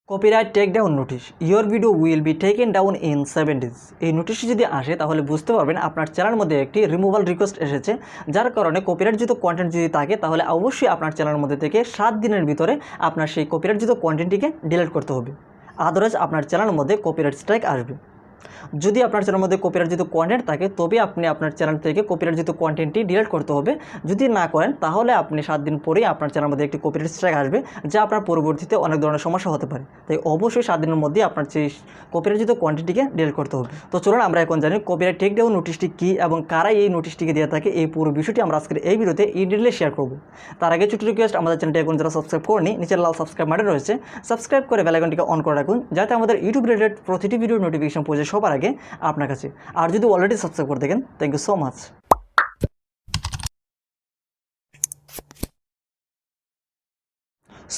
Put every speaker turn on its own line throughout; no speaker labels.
Copyright take down notice your video will be taken down in 7 days। এই নোটিশটি যদি আসে তাহলে বুঝতে পারবেন আপনার চ্যানেলের মধ্যে একটি রিমুভাল রিকোয়েস্ট এসেছে, যার কারণে কপিরাইটযুক্ত কন্টেন্ট যদি থাকে তাহলে অবশ্যই আপনার চ্যানেলের মধ্যে থেকে 7 দিনের ভিতরে আপনার সেই কপিরাইটযুক্ত কন্টেন্টটিকে ডিলিট করতে হবে। আদারওয়াইজ আপনার চ্যানেলের মধ্যে কপিরাইট স্ট্রাইক আসবে। যদি আপনার চ্যানেলের মধ্যে কপিরাইটযুক্ত কন্টেন্ট থাকে তবে আপনি আপনার চ্যানেল থেকে কপিরাইটযুক্ত কন্টেন্টটি ডিলিট করতে হবে। যদি না করেন তাহলে আপনি 7 দিন পরেই আপনার চ্যানেলের মধ্যে একটি কপিরাইট স্ট্রাইক আসবে, যা আপনার পরবর্তীতে অনেক ধরনের সমস্যা হতে পারে। তাই অবশ্যই 7 দিনের মধ্যে আপনার সেই কপিরাইটযুক্ত কন্টেন্টটিকে ডিলিট করতে হবে। তো চলুন আমরা এখন জানি কপিরাইট টেক ডাউন নোটিশটি কী এবং কারা এই নোটিশটিকে দিয়ে থাকে। এই পুরো বিষয়টি আমরা আজকের এই ভিডিওতে ইন ডিটেইলে শেয়ার করব। তার আগে ছোট রিকোয়েস্ট, আমাদের চ্যানেলটি এখন যারা সাবস্ক্রাইব করেনি নিচের লাল সাবস্ক্রাইব বাটন রয়েছে, সাবস্ক্রাইব করে বেল আইকনটিকে অন করে রাখুন, যাতে আমাদের ইউটিউব রিলেটেড প্রতিটি ভিডিও নোটিফিকেশন পৌঁছে সবার আগে আপনার কাছে। আর যদি অলরেডি সাবস্ক্রাইব করে থাকেন, thank you so much.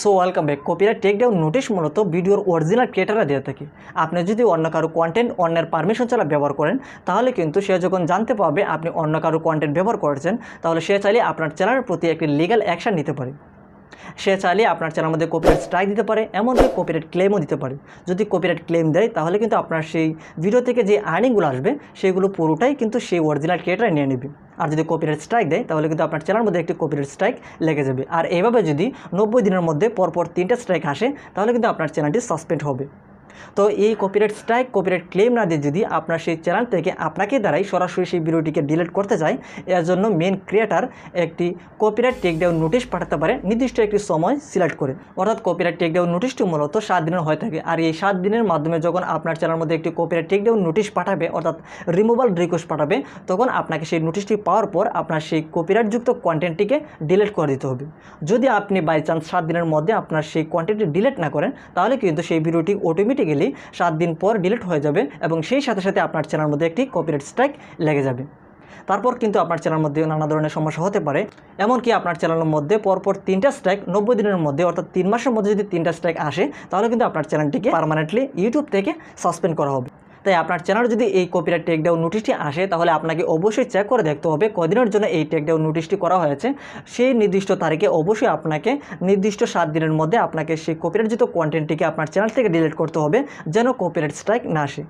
So welcome back. Copyright take down notice মূলত ভিডিওর অরিজিনাল ক্রিয়েটাররা দিয়ে থাকে। আপনি যদি অন্য কারো কন্টেন্ট অন্যের পারমিশন ছাড়া ব্যবহার করেন তাহলে কিন্তু সে যখন জানতে পারবে আপনি অন্য কারো কন্টেন্ট ব্যবহার করেছেন, তাহলে সে চাইলে আপনার চ্যানেলের প্রতি একটি লিগ্যাল অ্যাকশন নিতে পারে। সে চাইলে আপনার চ্যানেলের মধ্যে কপিরাইট স্ট্রাইক দিতে পারে, এমনকি কপিরাইট ক্লেমও দিতে পারে। যদি কপিরাইট ক্লেম দেয় তাহলে কিন্তু আপনার সেই ভিডিও থেকে যে আর্নিংগুলো আসবে সেগুলো পুরোটাই কিন্তু সেই অরিজিনাল ক্রিয়েটার নিয়ে নেবে। আর যদি কপিরাইট স্ট্রাইক দেয় তাহলে কিন্তু আপনার চ্যানেলের মধ্যে একটি কপিরাইট স্ট্রাইক লেগে যাবে। আর এইভাবে যদি 90 দিনের মধ্যে পরপর 3টা স্ট্রাইক আসে তাহলে কিন্তু আপনার চ্যানেলটি সাসপেন্ড হবে। তো এই কপিরাইট স্ট্রাইক কপিরাইট ক্লেম না দিয়ে যদি আপনার সেই চ্যানেল থেকে আপনাকে দ্বারাই সরাসরি সেই ভিডিওটিকে ডিলিট করতে যায়, এর জন্য মেন ক্রিয়েটার একটি কপিরাইট টেক ডাউন নোটিশ পাঠাতে পারে নির্দিষ্ট একটি সময় সিলেক্ট করে। অর্থাৎ কপিরাইট টেক ডাউন নোটিশটি মূলত 7 দিনের হয়ে থাকে। আর এই 7 দিনের মাধ্যমে যখন আপনার চ্যানেলের মধ্যে একটি কপিরাইট টেক ডাউন নোটিশ পাঠাবে, অর্থাৎ রিমুভাল রিকোয়েস্ট পাঠাবে, তখন আপনাকে সেই নোটিশটি পাওয়ার পর আপনার সেই কপিরাইটযুক্ত কন্টেন্টটিকে ডিলিট করে দিতে হবে। যদি আপনি বাই চান্স 7 দিনের মধ্যে আপনার সেই কন্টেন্টটি ডিলিট না করেন তাহলে কিন্তু সেই ভিডিওটি অটোমেটিক্যালি 7 দিন পর ডিলিট হয়ে যাবে এবং সেই সাথে সাথে আপনার চ্যানেলের মধ্যে একটি কপিরাইট স্ট্রাইক লেগে যাবে। তারপর কিন্তু আপনার চ্যানেলের মধ্যে নানা ধরনের সমস্যা হতে পারে। এমনকি আপনার চ্যানেলের মধ্যে পরপর 3টা স্ট্রাইক 90 দিনের মধ্যে, অর্থাৎ 3 মাসের মধ্যে যদি 3টা স্ট্রাইক আসে তাহলে কিন্তু আপনার চ্যানেলটিকে পার্মানেন্টলি ইউটিউব থেকে সাসপেন্ড করা হবে। তাই আপনার চ্যানেলে যদি এই কপিরাইট টেক ডাউন নোটিশটি আসে তাহলে আপনাকে অবশ্যই চেক করে দেখতে হবে কদিনের জন্য এই টেক ডাউন নোটিশটি করা হয়েছে। সেই নির্দিষ্ট তারিখে অবশ্যই আপনাকে নির্দিষ্ট 7 দিনের মধ্যে আপনাকে সেই কপিরাইটযুক্ত কন্টেন্টটিকে আপনার চ্যানেল থেকে ডিলিট করতে হবে, যেন কপিরাইট স্ট্রাইক না আসে।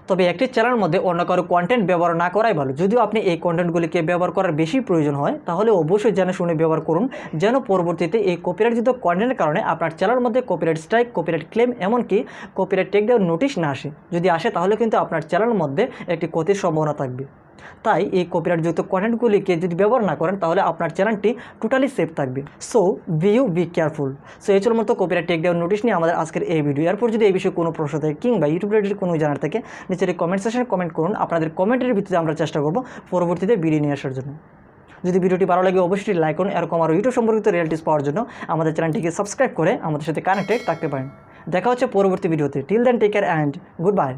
তবে একটি চ্যানেলের মধ্যে অন্য কারো কন্টেন্ট ব্যবহার না করাই ভালো। যদিও আপনি এই কন্টেন্টগুলিকে ব্যবহার করার বেশি প্রয়োজন হয় তাহলে অবশ্যই জেনে শুনে ব্যবহার করুন, যেন পরবর্তীতে এই কপিরাইটযুক্ত কন্টেন্টের কারণে আপনার চ্যানেলের মধ্যে কপিরাইট স্ট্রাইক, কপিরাইট ক্লেম, এমনকি কপিরাইট টেক ডাউন নোটিশ না আসে। যদি আসে তাহলে কিন্তু আপনার চ্যানেলের মধ্যে একটি ক্ষতির সম্ভাবনা থাকবে। তাই এই কপিরাইটযুক্ত কন্টেন্টগুলিকে যদি ব্যবহার না করেন তাহলে আপনার চ্যানেলটি টোটালি সেফ থাকবে। So be careful. সো এই মতো কপিরাইট টেক ডাউন নোটিশ নিয়ে আমাদের আজকের এই ভিডিও। এরপর যদি এই বিষয়ে কোনো প্রশ্ন থাকে কিংবা ইউটিউব রিলেটেড কোনো জানার থাকে নিচের কমেন্ট সেকশনে কমেন্ট করুন। আপনাদের কমেন্টের ভিত্তিতে আমরা চেষ্টা করব পরবর্তীতে ভিডিও নিয়ে আসার জন্য। যদি ভিডিওটি ভালো লাগে অবশ্যই লাইক করুন। এরকম আরও ইউটিউব সম্পর্কিত রিয়েলিটিস পাওয়ার জন্য আমাদের চ্যানেলটিকে সাবস্ক্রাইব করে আমাদের সাথে কানেক্টেড থাকতে পারেন। দেখা হচ্ছে পরবর্তী ভিডিওতে। Till then take care and good by.